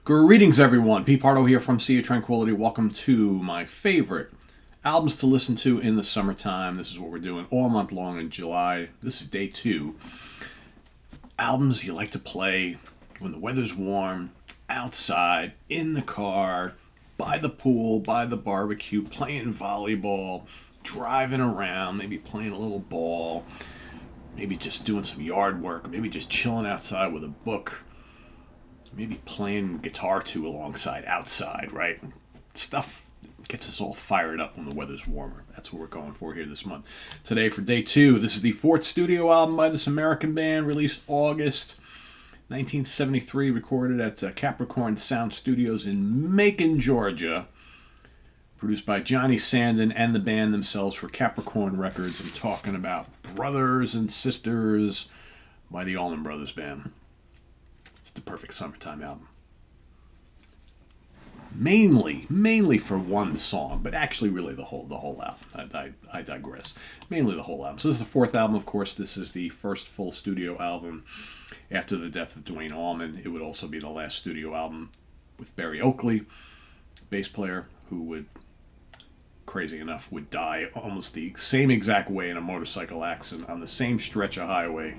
Greetings, everyone. Pete Pardo here from Sea of Tranquility. Welcome to my favorite albums to listen to in the summertime. This is what we're doing all month long in July. This is day 2. Albums you like to play when the weather's warm, outside, in the car, by the pool, by the barbecue, playing volleyball, driving around, maybe playing a little ball, maybe just doing some yard work, maybe just chilling outside with a book. Maybe playing guitar too alongside outside, right? Stuff gets us all fired up when the weather's warmer. That's what we're going for here this month. Today for day 2, this is the 4th studio album by this American band, released August 1973, recorded at Capricorn Sound Studios in Macon, Georgia. Produced by Johnny Sandon and the band themselves for Capricorn Records. I'm talking about Brothers and Sisters by the Allman Brothers Band. It's the perfect summertime album. Mainly for one song, but actually really the whole album. I digress. Mainly the whole album. So this is the 4th album, of course. This is the first full studio album after the death of Duane Allman. It would also be the last studio album with Barry Oakley, bass player, who would, crazy enough, would die almost the same exact way in a motorcycle accident on the same stretch of highway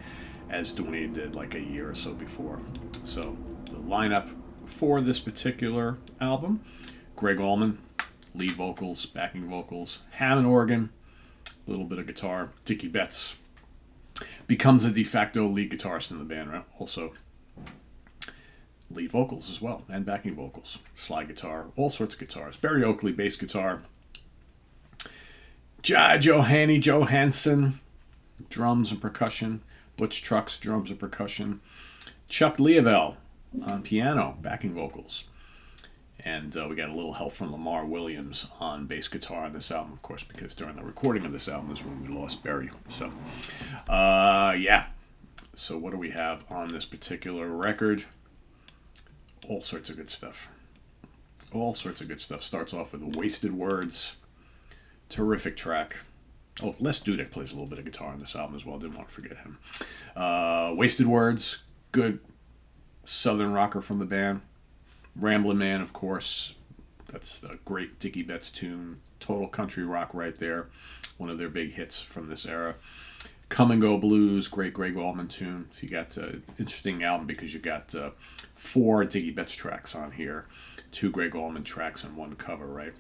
as Duane did like a year or so before. So the lineup for this particular album: Greg Allman, lead vocals, backing vocals, Hammond organ, a little bit of guitar. Dickie Betts becomes a de facto lead guitarist in the band, right? Also lead vocals as well, and backing vocals, slide guitar, all sorts of guitars. Barry Oakley, bass guitar. Johanny Johansson, drums and percussion. Butch Trucks, drums and percussion. Chuck Leavell on piano, backing vocals. And we got a little help from Lamar Williams on bass guitar on this album, of course, because during the recording of this album is when we lost Barry. So, yeah. So what do we have on this particular record? All sorts of good stuff. All sorts of good stuff. Starts off with Wasted Words. Terrific track. Oh, Les Dudek plays a little bit of guitar on this album as well. Didn't want to forget him. Wasted Words, good southern rocker from the band. Ramblin' Man, of course. That's a great Dickie Betts tune. Total country rock right there. One of their big hits from this era. Come and Go Blues, great Greg Allman tune. So you got an interesting album because you got 4 Dickie Betts tracks on here. 2 Greg Allman tracks and 1 cover, right?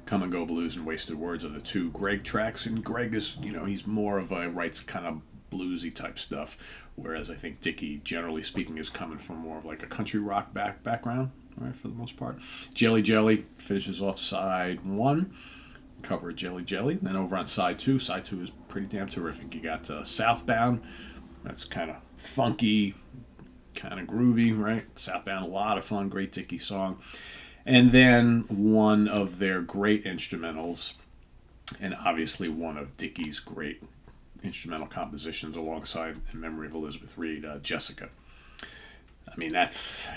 Come and Go Blues and Wasted Words are the 2 Greg tracks, and Greg is, he's more of a writes kind of bluesy type stuff, whereas I think Dickie, generally speaking, is coming from more of like a country rock background, right, for the most part. Jelly Jelly finishes off side 1, cover of Jelly Jelly. Then over on side 2 is pretty damn terrific. You got Southbound, that's kind of funky, kind of groovy, right? Southbound, a lot of fun, great Dickie song. And then one of their great instrumentals, and obviously one of Dickie's great instrumental compositions alongside In Memory of Elizabeth Reed, Jessica. I mean, that's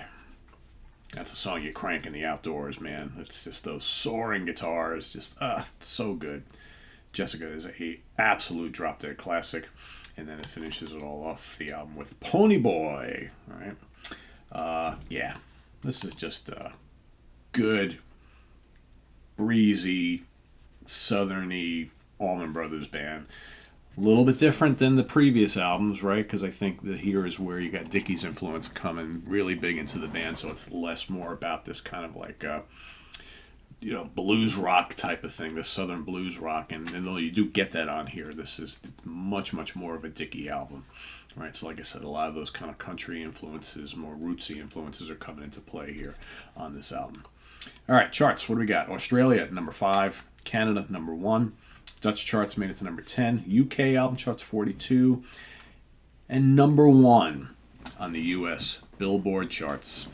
a song you crank in the outdoors, man. It's just those soaring guitars, just so good. Jessica is a absolute drop-dead classic. And then it finishes it all off the album with Pony Boy, right? Yeah, this is just good, breezy, southerny Allman Brothers band. A little bit different than the previous albums, right? Because I think that here is where you got Dickie's influence coming really big into the band, so it's less more about this kind of like, blues rock type of thing, this southern blues rock. And though you do get that on here, this is much, much more of a Dickie album, right? So like I said, a lot of those kind of country influences, more rootsy influences are coming into play here on this album. All right, charts. What do we got? Australia at number 5, Canada number 1, Dutch charts made it to number 10, UK album charts 42, and number 1 on the US Billboard charts.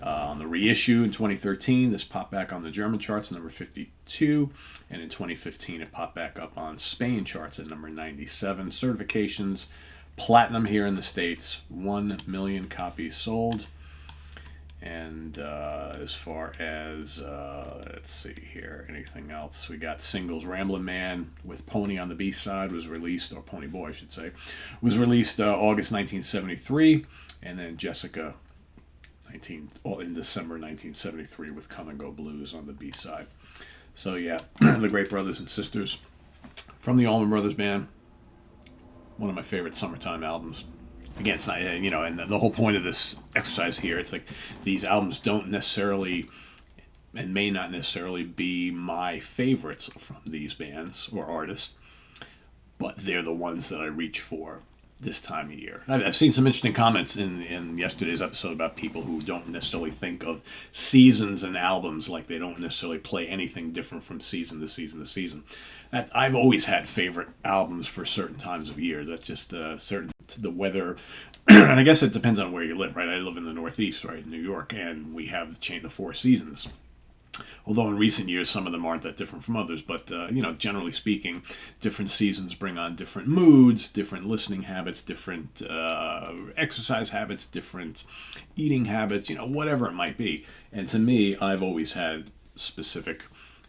On the reissue in 2013, this popped back on the German charts at number 52, and in 2015 it popped back up on Spain charts at number 97. Certifications, platinum here in the States, 1 million copies sold. And as far as, let's see here, anything else? We got singles. Ramblin' Man with Pony on the B-side was released, or Pony Boy, I should say, was released August 1973. And then Jessica in December 1973 with Come and Go Blues on the B side. So yeah, the great brothers and sisters from the Allman Brothers Band. One of my favorite summertime albums. Again, it's not, and the whole point of this exercise here, it's like these albums don't necessarily and may not necessarily be my favorites from these bands or artists, but they're the ones that I reach for this time of year. I've seen some interesting comments in yesterday's episode about people who don't necessarily think of seasons and albums, like they don't necessarily play anything different from season to season to season. I've always had favorite albums for certain times of year. That's just the weather, and I guess it depends on where you live, right? I live in the Northeast, right, in New York, and we have the four seasons. Although in recent years, some of them aren't that different from others. But, generally speaking, different seasons bring on different moods, different listening habits, different exercise habits, different eating habits, whatever it might be. And to me, I've always had specific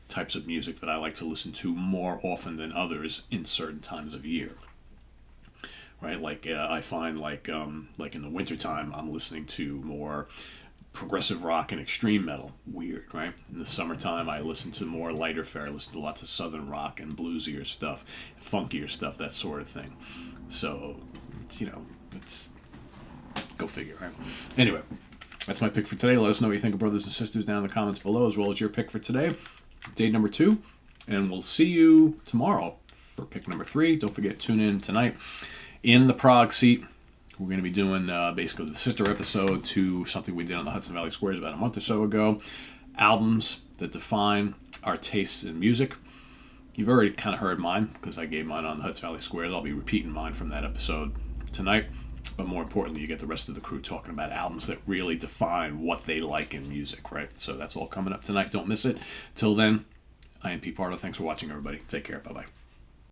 types of music that I like to listen to more often than others in certain times of year. Right? Like I find like in the wintertime, I'm listening to more progressive rock and extreme metal. Weird, right? In the summertime, I listen to more lighter fare. I listen to lots of southern rock and bluesier stuff, funkier stuff, that sort of thing. So, it's go figure, right? Anyway, that's my pick for today. Let us know what you think of brothers and sisters down in the comments below, as well as your pick for today, day number 2. And we'll see you tomorrow for pick number 3. Don't forget, tune in tonight in the Prague seat. We're going to be doing basically the sister episode to something we did on the Hudson Valley Squares about a month or so ago. Albums that define our tastes in music. You've already kind of heard mine because I gave mine on the Hudson Valley Squares. I'll be repeating mine from that episode tonight. But more importantly, you get the rest of the crew talking about albums that really define what they like in music, right? So that's all coming up tonight. Don't miss it. Till then, I am Pete Pardo. Thanks for watching, everybody. Take care. Bye-bye.